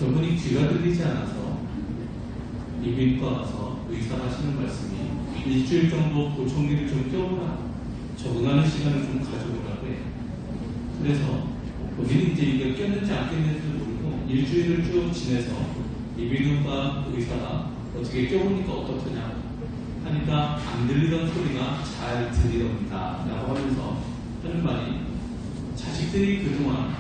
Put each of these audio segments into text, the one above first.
저분이 귀가 들리지 않아서 이비인후과 가서 의사가 하시는 말씀이 일주일 정도 보청기를 좀 껴보라, 적응하는 시간을 좀 가져보라고 해요. 그래서 본인이 이제 이게 꼈는지 안 꼈는지도 모르고 일주일을 쭉 지내서 이비인후과 의사가 어떻게 껴보니까 어떻더냐 하니까 안 들리던 소리가 잘 들리답니다 라고 하면서 하는 말이, 자식들이 그동안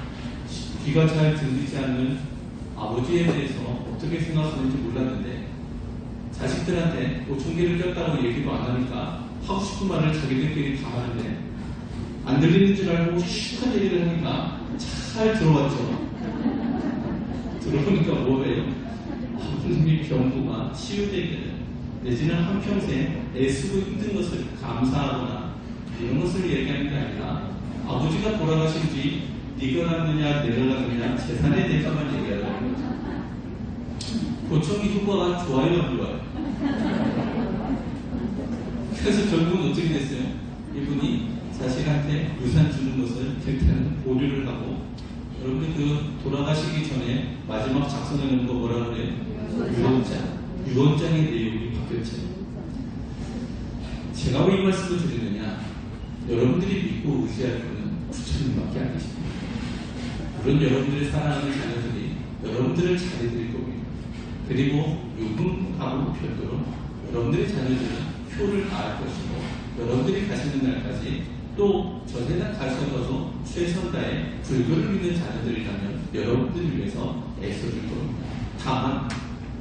귀가 잘 들리지 않는 아버지에 대해서 어떻게 생각하는지 몰랐는데 자식들한테 보청기를 꼈다고 얘기도 안 하니까 하고 싶은 말을 자기들끼리 다 하는데 안 들리는 줄 알고 시큰 얘기를 하니까 잘 들어왔죠. 들어보니까 뭐예요? 아버님이 병부가 치유되기를 내지는 한평생 애쓰고 힘든 것을 감사하거나 이런 것을 얘기하는 게 아니라 아버지가 돌아가신 뒤 네가 갔느냐 내가 갔느냐 재산의 대가만 얘기하는 거죠. 보청기 효과가 좋아요 안 좋아요? 그래서 결국은 어떻게 됐어요? 이분이 자식한테 유산 주는 것을 일단은 보류를 하고, 여러분들 그 돌아가시기 전에 마지막 작성해놓은 거 뭐라 그래요? 유언장의 내용이 바뀌었죠. 제가 왜 이 말씀을 드리느냐, 여러분들이 믿고 의지할 분은 부처님밖에 안 계십니다. 물론 여러분들의 사랑하는 자녀들이 여러분들을 잘해드릴 겁니다. 그리고 요금하고 별도로 여러분들의 자녀들은 효를 다할 것이고, 여러분들이 가시는 날까지 또 저 세상 가셔서도 최선 다해 불교를 믿는 자녀들이라면 여러분들을 위해서 애써줄 겁니다. 다만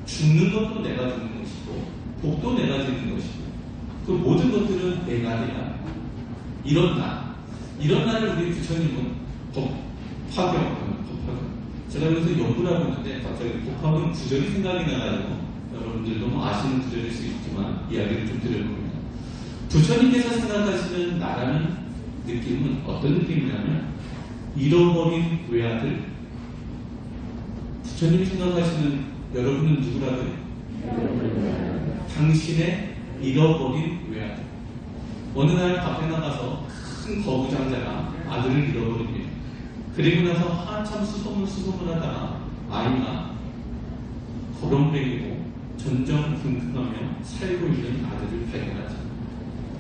죽는 것도 내가 죽는 것이고 복도 내가 주는 것이고 그 모든 것들은 내가 해야 이런 날을 우리 부처님은 법화경 제가 여기서 연구를 하고 있는데 갑자기 법화경 구절이 생각이 나가지고 여러분들도 뭐 아시는 구절일 수 있지만 이야기를 좀 드려봅니다. 부처님께서 생각하시는 나라는 느낌은 어떤 느낌이냐면 잃어버린 외아들. 부처님이 생각하시는 여러분은 누구라고요? 당신의 잃어버린 외아들. 어느 날 밖에 나가서 큰 거부장자가 아들을 잃어버립니다. 그리고 나서 한참 수소문 하다가 아이가 거렁뱅이고 전전긍긍하며 살고 있는 아들을 발견하죠.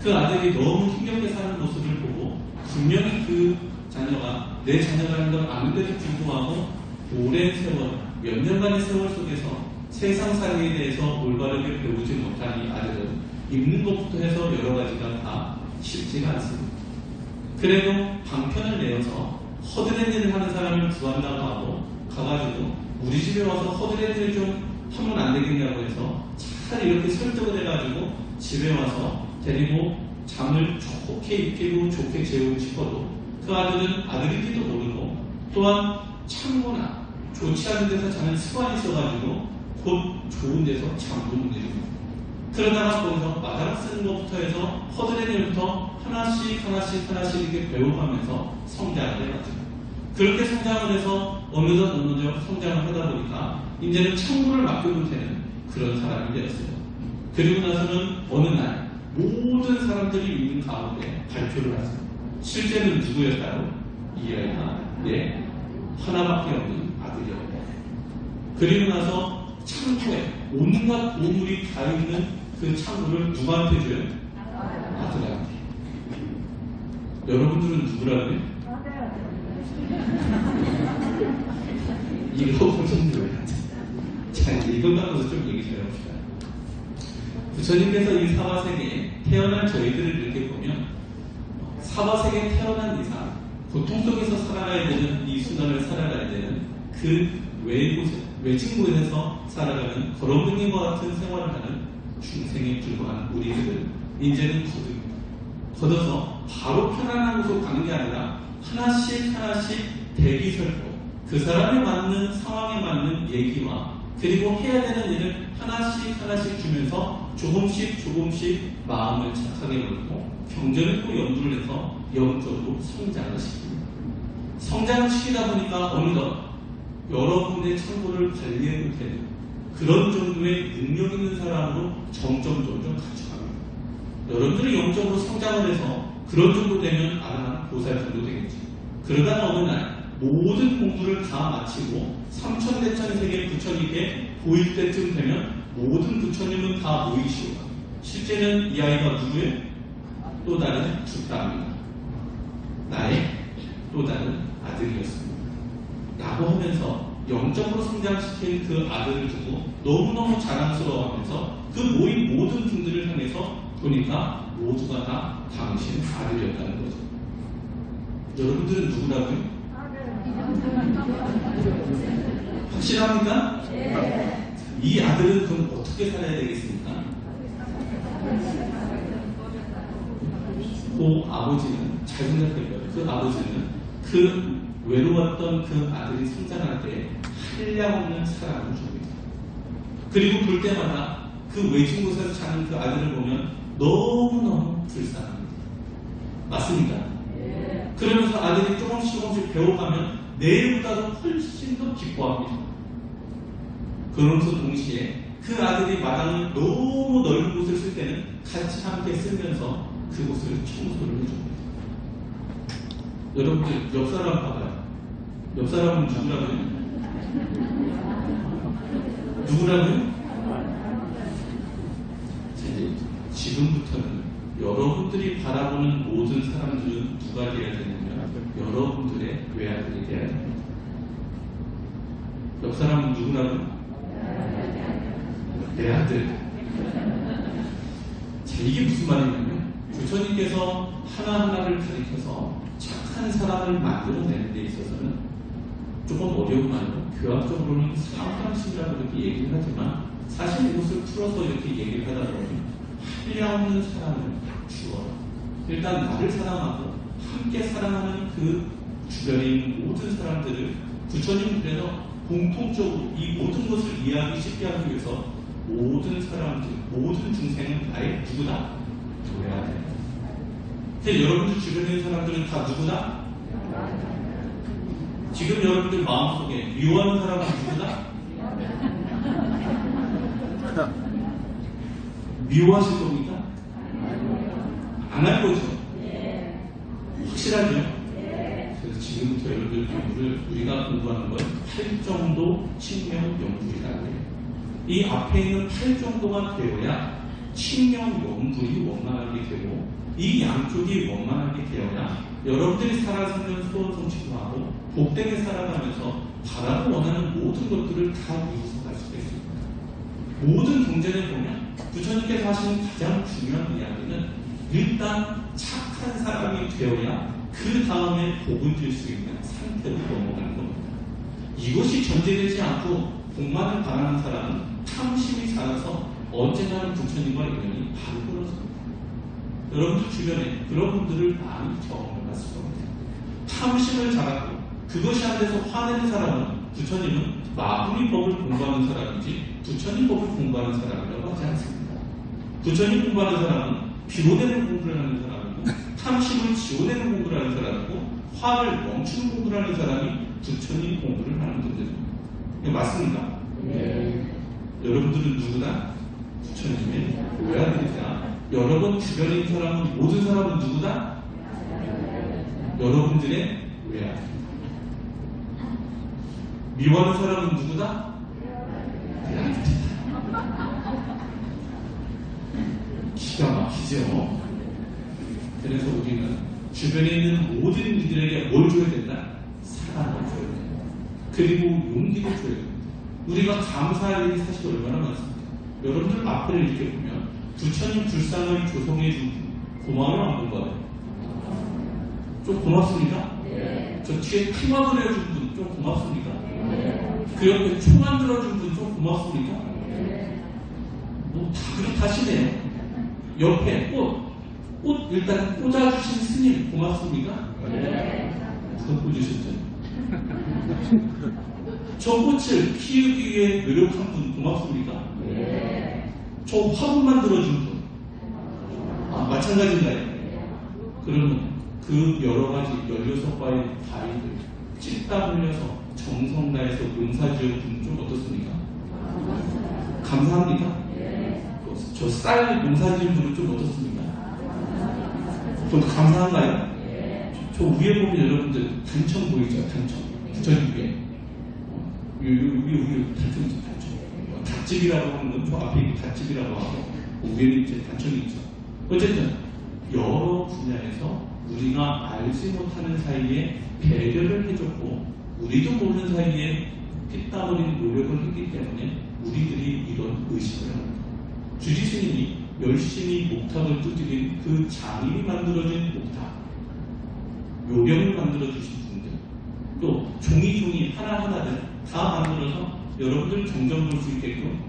그 아들이 너무 힘겹게 사는 모습을 보고 분명히 그 자녀가 내 자녀라는 걸 아는데도 불구하고 오랜 세월, 몇 년간의 세월 속에서 세상살이에 대해서 올바르게 배우지 못한 이 아들은 입는 것부터 해서 여러 가지가 다 쉽지가 않습니다. 그래도 방편을 내어서 허드렛일을 하는 사람을 구한다고 하고 가가지고 우리 집에 와서 허드렛일 좀 하면 안 되겠냐고 해서 차라리 이렇게 설득을 해가지고 집에 와서 데리고 잠을 좋게 입히고 좋게 재우고 싶어도 그 아들은 아들인지도 모르고 또한 창고나 좋지 않은 데서 자는 습관이 있어가지고 곧 좋은 데서 잠도 못 이루고 그러다가 거기서 마다락 쓰는 것부터 해서 허드렛일부터 하나씩 이렇게 배워가면서 성장을 해가지고 그렇게 성장을 해서 어느덧 성장을 하다 보니까 이제는 창고를 맡겨도 되는 그런 사람이 되었어요. 그리고 나서는 어느 날 모든 사람들이 있는 가운데 발표를 하세요. 실제는 누구였다고? 이 아이가 하나밖에 없는 아들이었다. 그리고 나서 창고에 온갖 보물이 다 있는 그 창고를 누구한테 줘요? 아들한테. 여러분들은 누구라고요? 읽어보신 분들한테. 자, 이걸 갖고서 좀 얘기 좀 해봅시다. 부처님께서 이 사바세계에 태어난 저희들을 이렇게 보면 사바세계에 태어난 이상 고통 속에서 살아가야 되는 이 수단을 살아가야 되는 그 외진 곳에서 살아가는 걸어붙는 것 같은 생활을 하는 중생에 불과한 우리들은 이제는 걷어서 바로 편안한 곳으로 가는 게 아니라 하나씩 대기설고 그 사람에 맞는 상황에 맞는 얘기와 그리고 해야 되는 일을 하나씩 주면서 조금씩 마음을 착하게 먹고 경전을 또 연구를 해서 영적으로 성장을 시킵니다. 성장을 시키다 보니까 어느덧 여러 군데 창고를 관리해도 되는 그런 정도의 능력 있는 사람으로 점점 갖춰갑니다. 여러분들이 영적으로 성장을 해서 그런 정도 되면 아마 보살 정도 되겠죠. 그러다가 어느 날 모든 공부를 다 마치고 삼천대천세계 부처님께 보일 때쯤 되면 모든 부처님은 다 모이시오. 실제는 이 아이가 누구의 또 다른 죽다입니다. 나의 또 다른 아들이었습니다. 라고 하면서 영적으로 성장시킨 그 아들을 두고 너무너무 자랑스러워하면서 그 모인 모든 분들을 향해서 보니까 모두가 다 당신 아들이었다는 거죠. 여러분들은 누구라고요? 확실합니까? 네. 이 아들은 그럼 어떻게 살아야 되겠습니까? 그 아버지는 잘 생각해봐요. 그 아버지는 그 외로웠던 그 아들이 성장할 때 한량없는 사랑을 줍니다. 그리고 볼 때마다 그 외진 곳에서 사는 그 아들을 보면 너무너무 불쌍합니다. 맞습니까? 네. 그러면서 아들이 조금씩 배워가면 내일보다도 훨씬 더 기뻐합니다. 그러면서 동시에 그 아들이 마당을 너무 넓은 곳을 쓸 때는 같이 함께 쓰면서 그곳을 청소를 해줍니다. 여러분들 옆 사람 봐봐요. 옆 사람은 누구라고요? 누구라고요? 지금부터는 여러분들이 바라보는 모든 사람들은 누가 되어야 되냐면 여러분들의 외아들이 되어야 됩니다. 옆 사람은 누구라고요? 내 아들. 자, 이게 무슨 말이냐면 부처님께서 하나하나를 가리켜서 착한 사람을 만들어내는 데 있어서는 조금 어려운 말로 교학적으로는 상담심이라고 이렇게 얘기를 하지만 사실 이것을 풀어서 이렇게 얘기를 하다 보면 한량없는 사랑을 주어라. 일단 나를 사랑하고 함께 사랑하는 그 주변에 있는 모든 사람들을 부처님 그래서 공통적으로 이 모든 것을 이해하기 쉽게 하기 위해서 모든 사람들, 모든 중생은 나의 누구다? 도래야 돼. 근데 여러분들 주변에 있는 사람들은 다 누구다? 지금 여러분들 마음속에 미워하는 사람은 누구다? 미워하실 겁니까? 안 할 거죠? 확실하죠? 그래서 지금부터 여러분들 공부를 우리가 공부하는 건 8정도 칭명 영불이라고 해요. 이 앞에 있는 8정도가 되어야 칭명 영불이 원만하게 되고 이 양쪽이 원만하게 되어야 여러분들이 살아가는 소원 성취도 하고 복되게 살아가면서 바라고 원하는 모든 것들을 다 이루어서 갈 수가 있습니다. 모든 경전에 보면 부처님께서 하시는 가장 중요한 이야기는 일단 착한 사람이 되어야 그 다음에 복을 줄 수 있는 상태로 넘어가는 겁니다. 이것이 전제되지 않고 복만을 바라는 사람은 탐심이 자라서 언젠가는 부처님과 인연이 바로 끊어집니다. 여러분들 주변에 그런 분들을 많이 경험을 하실 겁니다. 탐심을 자랐고 그것이 안 돼서 화내는 사람은 부처님은 마구리 법을 공부하는 사람이지 부처님 법을 공부하는 사람이라고 하지 않습니다. 부처님 공부하는 사람은 비로내는 공부를 하는 사람이고 탐심을 지워내는 공부를 하는 사람이고 화를 멈추는 공부를 하는 사람이 부처님 공부를 하는 분들입니다. 이거 맞습니까? 네. 여러분들은 누구다? 부처님의 외아들이다. 여러분 주변에 있는 사람은 모든 사람은 누구다? 여러분들의 외아들. 미워하는 사람은 누구다? 외아들이다. 기가 막히죠. 그래서 우리는 주변에 있는 모든 이들에게 뭘 줘야 된다? 사랑을 줘야 된다. 그리고 용기를 줘야 된다. 우리가 감사할 일이 사실 얼마나 많습니까? 여러분들 앞을 이렇게 보면 부처님 불상을 조성해 준 고마워요, 안 고마워요? 좀 고맙습니까? 네. 저 뒤에 큰 해준 분 좀 고맙습니까? 네. 그 옆에 총 만들어준 분 좀 고맙습니까? 네. 뭐 다 그렇다시네요. 옆에 꽃 일단 꽂아주신 스님 고맙습니까? 네. 그거 꽂으셨죠? 저 꽃을 키우기 위해 노력한 분 고맙습니까? 네. 저 화분 만들어준 분 마찬가지인가요? 그러면 그 여러 가지 16과의 다리를 찢다 흘려서 정성 다해서 농사지은 분 좀 어떻습니까? 감사합니까? 저 쌀 농사지은 분은 좀 어떻습니까? 좀 감사한가요? 저 위에 보면 여러분들 단청 보이죠? 단청. 부처님께 우리 단청이죠. 닷집이라고 하는 건 저 앞에 있는 닷집이라고 하고 위에는 이제 단청이 있죠. 어쨌든 여러 분야에서 우리가 알지 못하는 사이에 배려를 해줬고 우리도 모르는 사이에 피땀 흘린 노력을 했기 때문에 우리들이 이런 의식을 합니다. 주지스님이 열심히 목탁을 두드린 그 장인이 만들어진 목탁, 요령을 만들어주신 분들, 또 종이 하나하나를 다 만들어서 여러분들 정정 볼 수 있게끔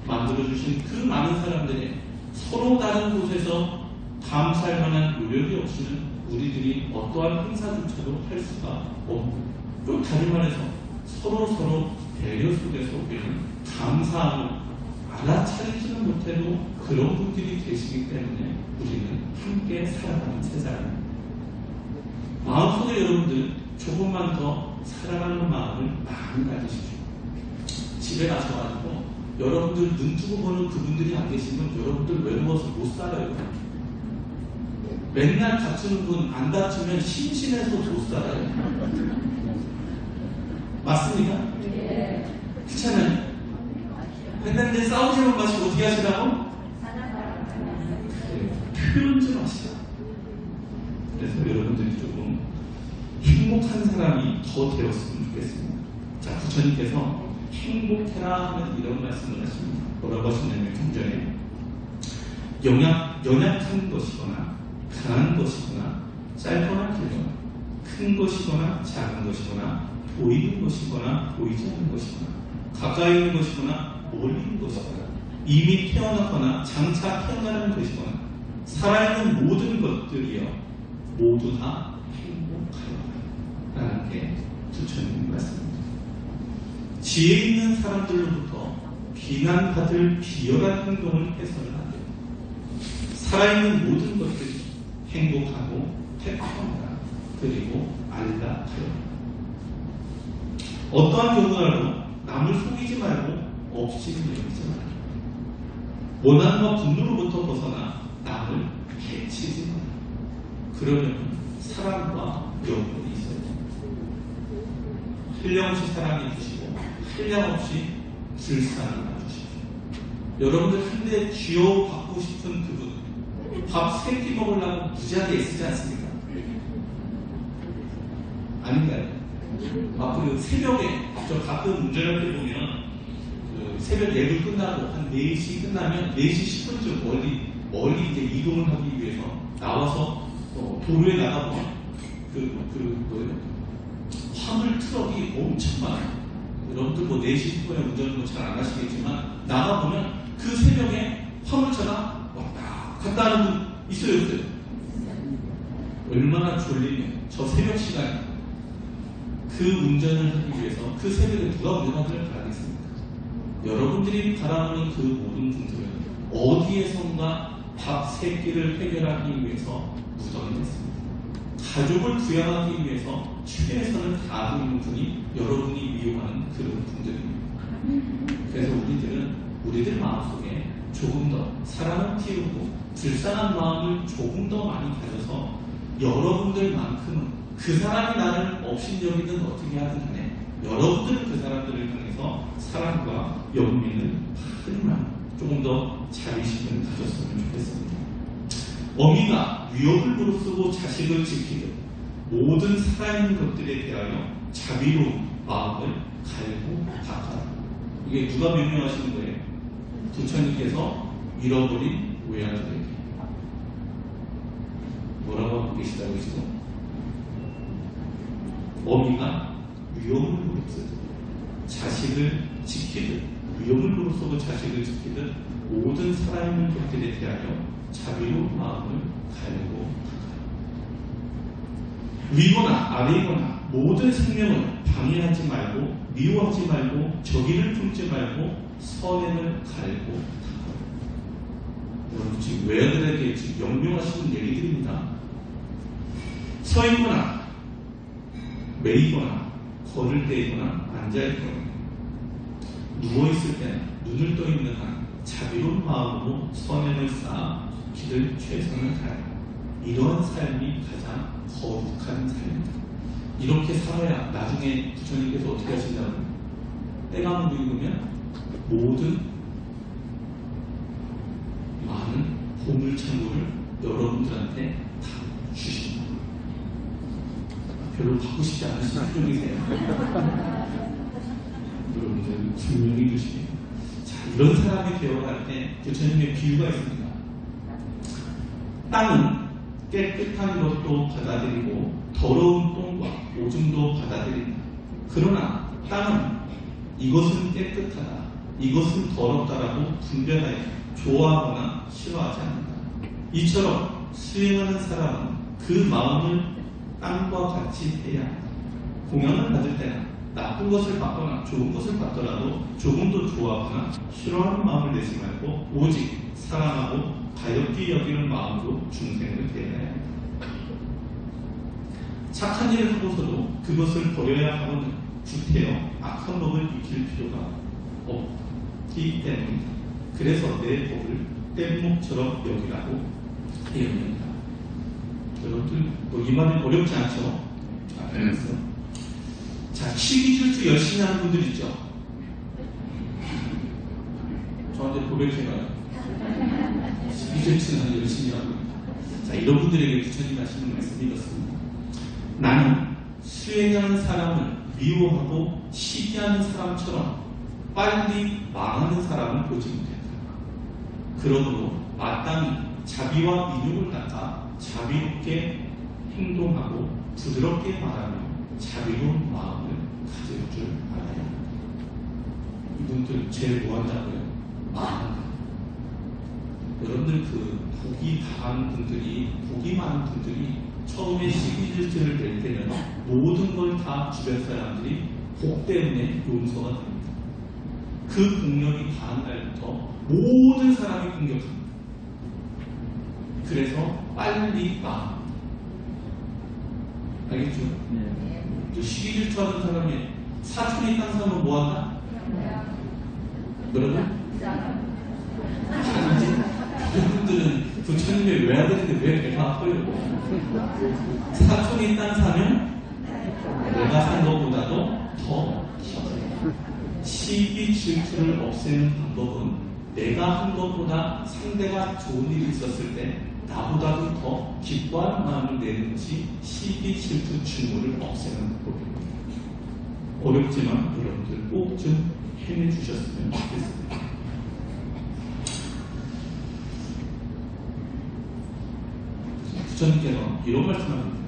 만들어주신 그 많은 사람들의 서로 다른 곳에서 감사할 만한 노력이 없이는 우리들이 어떠한 행사조차도 할 수가 없고, 또 다른 말해서 서로 배려 속에서 우리는 감사함을 알아차리지는 못해도 그런 분들이 계시기 때문에 우리는 함께 살아가는 세상입니다. 마음속에 여러분들 조금만 더 살아가는 마음을 많이 가지십시오. 집에 가셔가지고 여러분들 눈 뜨고 보는 그분들이 안 계시면 여러분들 외로워서 못 살아요. 맨날 다투는 분 안 다투면 심심해서 못 살아요. 맞습니까? 네. 그렇잖아요. 맨날 내 싸우지만 마시고 어떻게 하시라고? 표현 좀 하시라. 그래서 여러분들이 조금 행복한 사람이 더 되었으면 좋겠습니다. 자, 부처님께서 행복해라 하면 이런 말씀을 하십니다. 뭐라고 하시냐면 경전에 연약한 것이거나 강한 것이거나 짧거나 길거나 큰 것이거나 작은 것이거나 보이는 것이거나 보이지 않는 것이거나 가까이 있는 것이거나 멀리 있는 것이거나 이미 태어났거나 장차 태어나는 것이거나 살아있는 모든 것들이여 모두 다 행복하여라 라는 게 부처님 말씀입니다. 지혜 있는 사람들로부터 비난받을 비열한 행동을 해서는 안 돼요. 살아있는 모든 것들이 행복하고 태평하다. 그리고 알다하여라. 어떠한 경우라도 남을 속이지 말고 억지를 내리지 말라. 원한과 분노로부터 벗어나 남을 해치지 말라. 그러면 사랑과 영혼이 있어야 됩니다. 한량없이 사랑해 주시고 한량없이 불쌍히 놔주십시오. 여러분들 한데 쥐어받고 싶은 그분 밥 3끼 먹으려고 부자게 애쓰지 않습니까? 아닌가요? 그 새벽에 저 가끔 운전할 때 보면 그 새벽 예불 끝나고 한 4시 끝나면 4시 10분쯤 멀리 이제 이동을 하기 위해서 나와서 도로에 나가보면 뭐예요? 화물 트럭이 엄청 많아요. 여러분들 뭐 4시 10분에 운전을 뭐 잘 안 하시겠지만 나가보면 그 새벽에 화물차가 왔다 갔다 하는 분 있어요, 없어요? 얼마나 졸리면 저 새벽 시간에 그 운전을 하기 위해서 그 새벽에 누가 운전하기를 바라겠습니까? 여러분들이 바라보는 그 모든 분들은 어디에선가 밥 3끼를 해결하기 위해서 무덤이 됐습니다. 가족을 부양하기 위해서 주변에서는 다 하고 있는 분이 여러분이 미워하는 그런 분들입니다. 그래서 우리들 마음속에 조금 더 사랑을 띄우고 불쌍한 마음을 조금 더 많이 가져서 여러분들만큼은 그 사람이 나를 업신여기든 어떻게 하든 간에 여러분들은 그 사람들을 향해서 사랑과 연민을 하지만 조금 더 자비심을 가졌으면 좋겠습니다. 어미가 위협을 무릅쓰고 자식을 지키듯 모든 살아있는 것들에 대하여 자비로운 마음을 갈고 닦아라. 이게 누가 명령하시는 거예요? 부처님께서 잃어버린 외아들에게 뭐라고 하고 계시다고 지금? 어미가 위험을 무릅쓰듯 자식을 지키듯 위험을 무릅쓰고 자식을 지키듯 모든 살아있는 것들에 대하여 자비로운 마음을 갈고 닦아라. 위거나 아래거나 모든 생명을 방해하지 말고 미워하지 말고 적의를 품지 말고 선행을 갈고 닦아라. 여러분 지금 외아들에게 지금 명령하시는 얘기들입니다. 서있거나 매이거나 걸을 때이거나 앉아있거나 누워있을 때나 눈을 떠있는 한 자비로운 마음으로 선행을 쌓아 길을 최선을 다해 이러한 삶이 가장 거룩한 삶입니다. 이렇게 살아야 나중에 부처님께서 어떻게 하신다고? 때가 묻으면 모든 많은 보물창고를 여러분들한테 다 주신다. 별로 받고 싶지 않으신 표정이세요. 여러분들 분명히 드시네요. 자, 이런 사람이 되어갈 때 부처님의 비유가 있습니다. 땅은 깨끗한 것도 받아들이고 더러운 똥과 오줌도 받아들인다. 그러나 땅은 이것은 깨끗하다, 이것은 더럽다라고 분별하여 좋아하거나 싫어하지 않는다. 이처럼 수행하는 사람은 그 마음을 땅과 같이 해야 한다. 공양을 받을 때나 나쁜 것을 받거나 좋은 것을 받더라도 조금 더 좋아하거나 싫어하는 마음을 내지 말고 오직 사랑하고 가볍게 여기는 마음으로 중생을 대해야 한다. 착한 일을 하고서도 그것을 버려야 하거든 구태여 악한 법을 익힐 필요가 없기 때문이다. 그래서 내 법을 뗏목처럼 여기라고 이릅니다. 여러분들 이 말은 어렵지 않죠? 알겠어요? 자, 시기질투 열심히 하는 분들 있죠? 저한테 고백해봐요. 시기질투는 열심히 하고 있다. 자, 이런 분들에게 부처님 하시는 말씀이 이렇습니다. 나는 수행하는 사람을 미워하고 시기하는 사람처럼 빨리 망하는 사람을 보지 못했다. 그러므로 마땅히 자비와 민욕을 닦아 자비롭게 행동하고 부드럽게 말하며 자비로운 마음을 가질 줄 알아야 한다. 이분들 제일 뭐 한다고요? 망한다. 여러분들 복이 강한 분들이, 복이 많은 분들이 처음에 시기질투를 낼 때는 모든 걸 다 주변 사람들이 복 때문에 용서가 됩니다. 그 공력이 강한 날부터 모든 사람이 공격합니다. 그래서 빨리 망합니다. 알겠죠? 네. 시기질투하는 사람이 사촌이 땅 사면 뭐 한다? 뭐라고? 아니지. 여러분들은 부처님의 외아들인데 왜 배가 아파요? 사촌이 땅 사면 내가 산 것보다도 더 시기 질투를 없애는 방법은 내가 한 것보다 상대가 좋은 일이 있었을 때 나보다도 더 기뻐하는 마음을 내는 것이 시기 질투 증오를 없애는 방법입니다. 어렵지만 여러분들 꼭 좀 해내주셨으면 좋겠습니다. 부처님께서 이런 말씀합니다.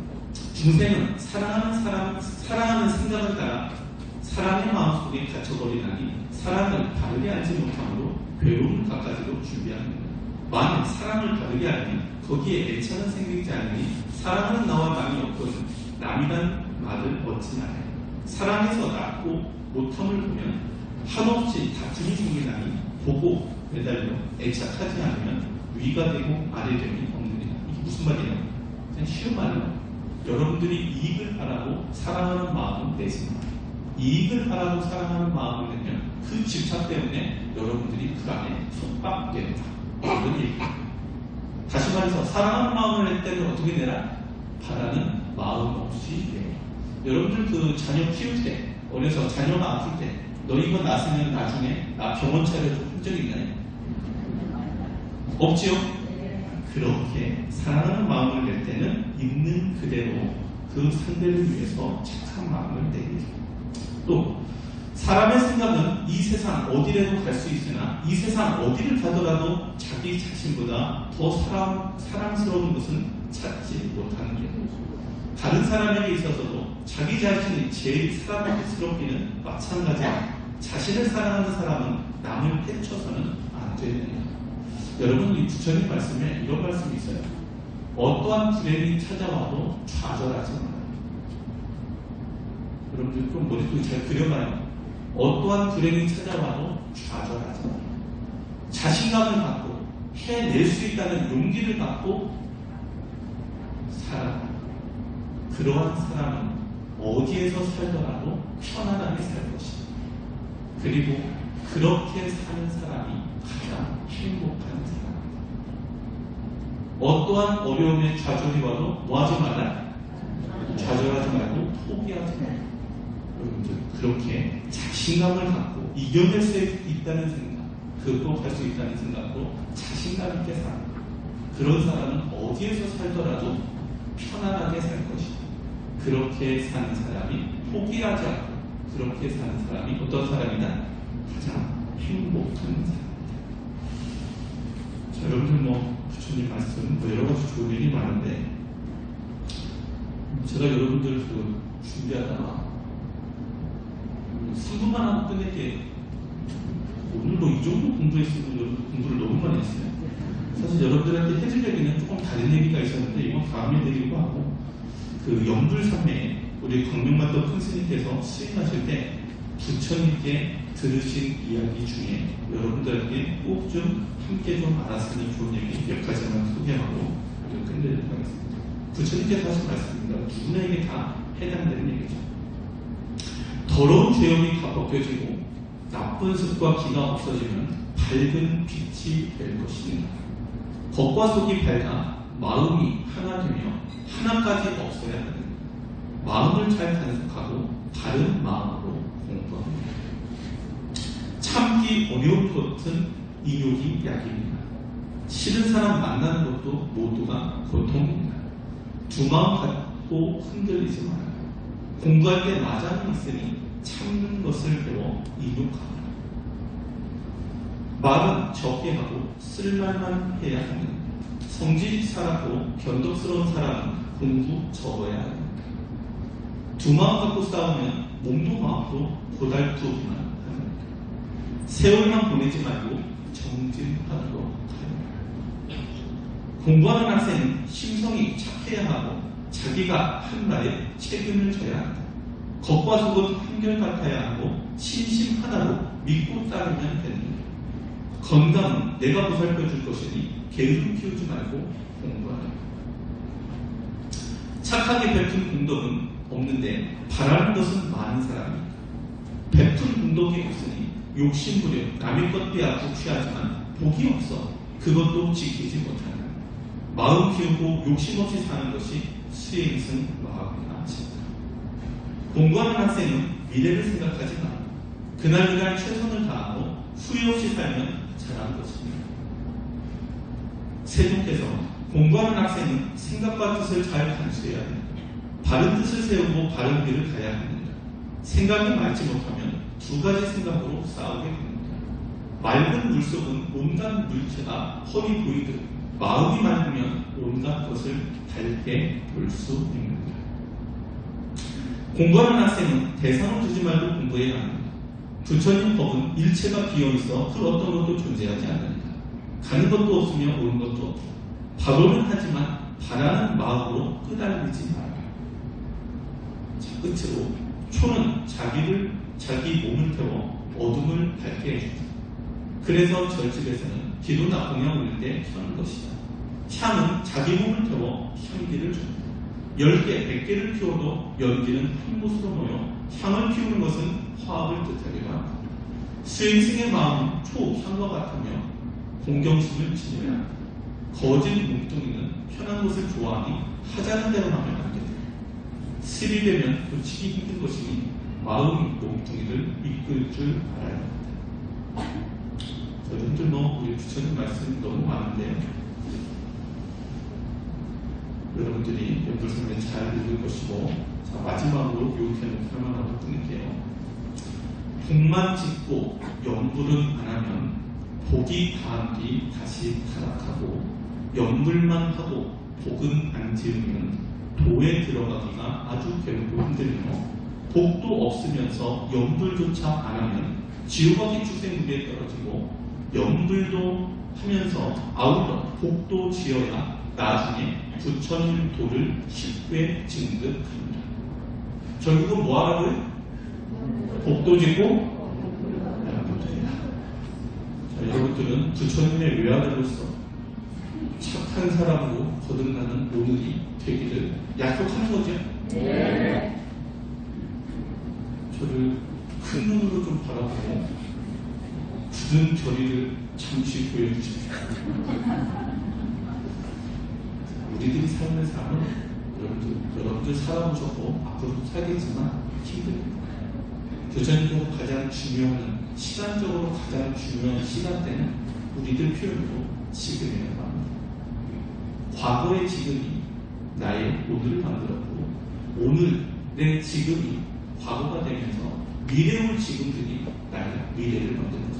중생은 사랑하는 생각을 따라 사랑의 마음속에 갇혀버리나니 사랑을 바르게 알지 못함으로 괴로움을 갖가지로 준비합니다. 만약 사랑을 바르게 알면 거기에 애착은 생기지 않으니 사랑은 나와 남이 없거든 남이란 말을 얻지 말아요. 사랑에서 낳고 못함을 보면 한없이 다툼이 생기나니 보고 매달려 애착하지 않으면 위가 되고 아래됨이 없느니라. 이게 무슨 말이에요? 그냥 쉬운 말이에요. 여러분들이 이익을 바라고 사랑하는 마음은 내지 마. 이익을 바라고 사랑하는 마음을 내면 그 집착 때문에 여러분들이 그 안에 속박된다. 이런 얘기입니다. 다시 말해서 사랑하는 마음을 낼 때는 어떻게 내라? 바라는 마음 없이 내. 여러분들 그 자녀 키울 때, 어려서 자녀가 아플 때, 너 이거 낳으면 나중에 나 병원 차려줘 한 적 있나요? 없지요? 그렇게 사랑하는 마음을 낼 때는 있는 그대로 그 상대를 위해서 착한 마음을 내게. 또 사람의 생각은 이 세상 어디라도 갈 수 있으나 이 세상 어디를 가더라도 자기 자신보다 더 사랑스러운 것은 찾지 못하는 게 다른 사람에게 있어서도 자기 자신이 제일 사랑스럽기는 마찬가지야. 자신을 사랑하는 사람은 남을 해쳐서는 안 되느냐. 여러분, 이 부처님 말씀에 이런 말씀이 있어요. 어떠한 불행이 찾아와도 좌절하지 마라. 여러분들 좀 머릿속에 잘 그려봐요. 어떠한 불행이 찾아와도 좌절하지 마라. 자신감을 갖고 해낼 수 있다는 용기를 갖고 살아라. 그러한 사람은 어디에서 살더라도 편안하게 살 것이다. 그리고 그렇게 사는 사람이 가장 행복한 사람입니다. 어떠한 어려움에 좌절이 와도 뭐 하지 말라? 좌절하지 말고 포기하지 말고 여러분들 그렇게 자신감을 갖고 이겨낼 수 있다는 생각, 극복할 수 있다는 생각으로 자신감 있게 사는 그런 사람은 어디에서 살더라도 편안하게 살 것이고 그렇게 사는 사람이 포기하지 않고 그렇게 사는 사람이 어떤 사람이다? 가장 행복한 사람이다. 자, 여러분들 부처님 말씀 여러 가지 좋은 일이 많은데 제가 여러분들 준비하다가 3분만 하고 끝낼게 오늘 이 정도 공부했으면 여러분 공부를 너무 많이 했어요. 사실 여러분들한테 해줄 얘기는 조금 다른 얘기가 있었는데 이건 다음에 드리고 하고 영불삼매 우리 광명만덕 큰 스님께서 수행하실 때 부처님께 들으신 이야기 중에 여러분들에게 꼭 좀 함께 좀 알았으니 좋은 얘기 몇 가지만 소개하고 끝내도록 하겠습니다. 부처님께서 하신 말씀입니다. 누구나에게 다 해당되는 얘기죠. 더러운 죄업이 다 벗겨지고 나쁜 습과 기가 없어지면 밝은 빛이 될 것입니다. 겉과 속이 밝아 마음이 하나 되며 하나까지 없어야 하는 마음을 잘 단속하고 바른 마음으로 공부합니다. 참기 어려운 것은 이욕이 약입니다. 싫은 사람 만나는 것도 모두가 고통입니다. 두 마음 갖고 흔들리지 말아요. 공부할 때 마장이 있으니 참는 것을 배워 이욕합니다. 말은 적게 하고 쓸말만 해야 합니다. 성질이 살았고 변덕스러운 사람은 공부 적어야 합니다. 두 마음 갖고 싸우면 몸도 마음도 고달프기만 합니다. 세월만 보내지 말고 정진하도록 합니다. 공부하는 학생은 심성이 착해야 하고 자기가 한 말에 책임을 져야 합니다. 겉과 속은 한결같아야 하고 신심 하나로 믿고 따르면 됩니다. 건강은 내가 보살펴 줄 것이니 게으름 피우지 말고 공부하라. 착하게 베푼 공덕은 없는데 바라는 것은 많은 사람입니다. 베푼 공덕이 없으니 욕심부려 남의 것 빼앗고 취하지만 복이 없어 그것도 지키지 못하는 마음 키우고 욕심 없이 사는 것이 수행승 마음이나 싶다. 공부하는 학생은 미래를 생각하지 말고 그날그날 최선을 다하고 후회 없이 살면 잘한 것입니다. 세종께서 공부하는 학생은 생각과 뜻을 잘 간수해야 합니다. 바른 뜻을 세우고 바른 길을 가야 합니다. 생각이 맑지 못하면 두 가지 생각으로 싸우게 됩니다. 맑은 물속은 온갖 물체가 훤히 보이듯 마음이 맑으면 온갖 것을 밝게 볼 수 있습니다. 공부하는 학생은 대상을 두지 말고 공부해야 합니다. 부처님 법은 일체가 비어있어 그 어떤 것도 존재하지 않습니다. 가는 것도 없으며 오는 것도 없고 바로는 하지만 바라는 마음으로 끄달리지 말아요. 자, 끝으로 초는 자기 몸을 태워 어둠을 밝게 해줍니다. 그래서 절집에서는 기도 나쁘냐 올릴 때 켜는 것이다. 향은 자기 몸을 태워 향기를 줍니다. 10개, 100개를 피워도 연기는 한 곳으로 모여 향을 피우는 것은 화합을 뜻하기도 합니다. 수행승의 마음은 초향과 같으며 공경심을 지녀야 합니다. 거짓 몸뚱이는 편한 것을 좋아하니 하자는 대로 하면 안 됩니다. 실이 되면 고치기 힘든 것이니 마음이 몸뚱이를 이끌 줄 알아야 합니다. 여러분들 우리 부처님 말씀 너무 많은데요. 여러분들이 연불선에 잘 읽을 것이고, 자, 마지막으로 요렇게는 설명하고 끊을게요. 복만 짓고 연불은 안 하면 복이 다한 뒤 다시 타락하고, 연불만 하고 복은 안 지으면 도에 들어가기가 아주 괴롭고 힘들며, 복도 없으면서 연불조차 안 하면 지옥의 축생물에 떨어지고, 연불도 하면서 아울러 복도 지어야 나중에 부처님 도를 쉽게 증득합니다. 결국은 뭐 하라고요? 복도 짓고 연불도해라. 여러분들은 부처님의 외아들로서 착한 사람으로 거듭나는 오늘이 되기를 약속하는 거죠? 네. 저를 큰 눈으로 좀 바라보고 굳은 결의를 잠시 보여주십시오. 우리들이 삶을 사는 여러분들 살아보셨고 앞으로도 살겠지만 힘듭니다. 교전적으로 가장 중요한, 시간적으로 가장 중요한 시간대는 우리들 표현으로 지금이라고 합니다. 과거의 지금이 나의 오늘을 만들었고, 오늘의 지금이 과거가 되면서 미래 올 지금들이 나의 미래를 만들었습니다.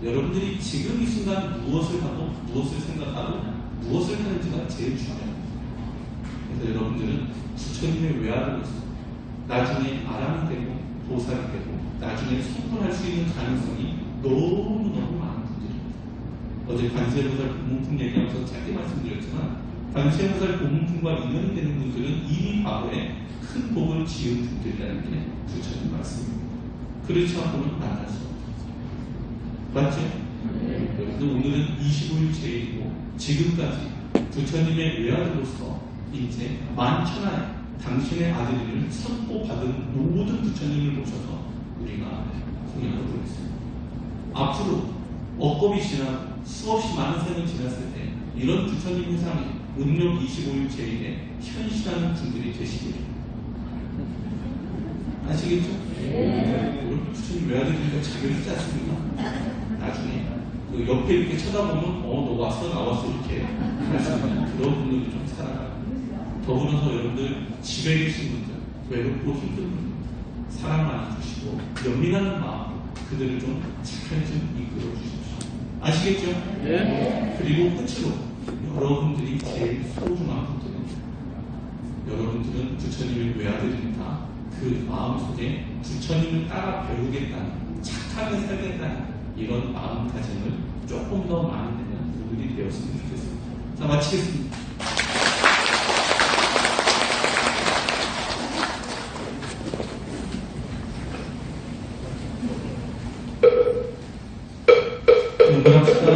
여러분들이 지금 이 순간 무엇을 하고, 무엇을 생각하고, 무엇을 하는지가 제일 중요합니다. 그래서 여러분들은 부처님의 외아들로서 나중에 아람이 되고, 보살이 되고, 나중에 성불할 수 있는 가능성이 너무너무 많은 분들입니다. 어제 관세음보살 고문품 얘기하면서 짧게 말씀드렸지만, 관세음보살 고문품과 인연이 되는 분들은 이미 과거에 큰 복을 지은 분들이라는 게 부처님 말씀입니다. 그렇지 않고는 만날 수 없습니다. 맞죠? 그래서 오늘은 25일 제일이고 지금까지 부처님의 외아들로서 이제 만천하에 당신의 아들을 선포받은 모든 부처님을 모셔서 우리가 공양을 보냈습니다. 앞으로 억겁이 지나고 수없이 많은 세월이 지났을 때 이런 부처님 회상이 음력 25일 제일에 현실하는 분들이 되시길 아시겠죠? 우리 부처님 외아들이니까 자격있지 않습니까? 나중에 그 옆에 이렇게 쳐다보면 너 왔어 나왔어 이렇게 할 수 있는 그런 분들이 좀 살아가요. 더불어서 여러분들 집에 계신 분들, 외롭고 힘든 분들 사랑 많이 주시고 연민하는 마음 그들을 좀 착하게 좀 이끌어 주십시오. 아시겠죠? 네. 그리고 끝으로 여러분들이 제일 소중한 분들입니다. 여러분들은 부처님의 외아들이니까 그 마음속에 부처님을 따라 배우겠다는, 착하게 살겠다는 이런 마음가짐을 조금 더 많이 내는 분들이 되었으면 좋겠습니다. 자, 마치겠습니다. 공부합시다.